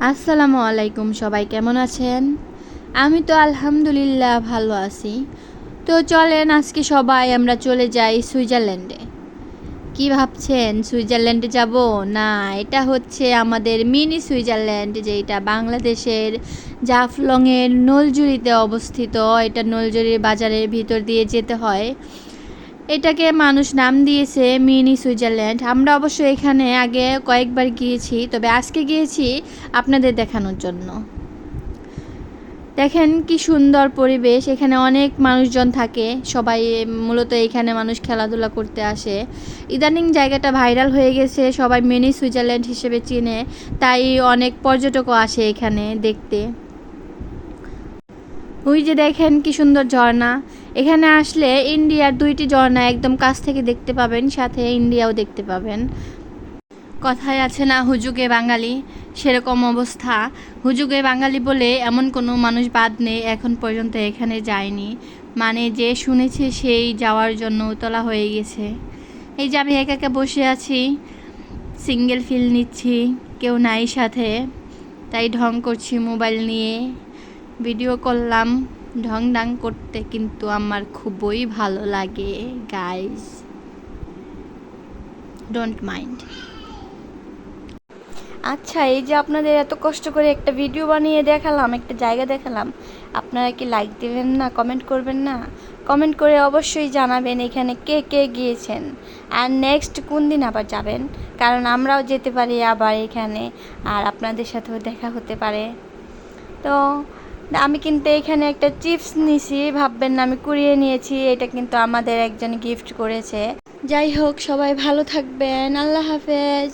আসসালামু আলাইকুম, সবাই কেমন আছেন? আমি তো আলহামদুলিল্লাহ ভালো আছি। তো চলেন আজকে সবাই আমরা চলে যাই সুইজারল্যান্ডে। কি ভাবছেন সুইজারল্যান্ডে যাব? না, এটা হচ্ছে আমাদের মিনি সুইজারল্যান্ড, যেটা বাংলাদেশের জাফলংয়ের নলজুড়িতে অবস্থিত। এটা নলজুড়ির বাজারের ভিতর দিয়ে যেতে হয়। এটাকে মানুষ নাম দিয়েছে মিনি সুইজারল্যান্ড। আমরা অবশ্য এখানে আগে কয়েকবার গিয়েছি, তবে আজকে গিয়েছি আপনাদের দেখানোর জন্য। দেখেন কি সুন্দর পরিবেশ, এখানে অনেক মানুষজন থাকে। সবাই মূলত এখানে মানুষ খেলাধুলা করতে আসে। ইদানিং জায়গাটা ভাইরাল হয়ে গেছে, সবাই মিনি সুইজারল্যান্ড হিসেবে চিনে, তাই অনেক পর্যটকও আসে এখানে দেখতে। ওই যে দেখেন কি সুন্দর ঝর্ণা। এখানে আসলে ইন্ডিয়ার দুইটি ঝর্ণা একদম কাছ থেকে দেখতে পাবেন, সাথে ইন্ডিয়াও দেখতে পাবেন। কথায় আছে না হুজুগে বাঙালি, সেরকম অবস্থা। হুজুগে বাঙালি বলে এমন কোনো মানুষ বাদ নেই এখন পর্যন্ত এখানে যায়নি, মানে যে শুনেছে সেই যাওয়ার জন্য উতলা হয়ে গেছে। এই যে আমি একা একা বসে আছি, সিঙ্গেল ফিল নিচ্ছি, কেউ নাই সাথে, তাই ঢং করছি মোবাইল নিয়ে। ভিডিও করলাম ঢং ডাং করতে, কিন্তু আমার খুবই ভালো লাগে গাইস, ডোন্ট মাইন্ড। আচ্ছা, এই যে আপনাদের এত কষ্ট করে একটা ভিডিও বানিয়ে দেখালাম, একটা জায়গা দেখালাম, আপনারা কি লাইক দেবেন না, কমেন্ট করবেন না? কমেন্ট করে অবশ্যই জানাবেন এখানে কে কে গিয়েছেন, আর নেক্সট কোন দিন আবার যাবেন, কারণ আমরাও যেতে পারি আবার এখানে, আর আপনাদের সাথেও দেখা হতে পারে। তো আমি কিন্তু এখানে একটা চিপস নিছি, ভাববেন না আমি কুড়িয়ে নিয়েছি, এটা কিন্তু আমাদের একজন গিফট করেছে। যাই হোক, সবাই ভালো থাকবেন, আল্লাহ হাফেজ।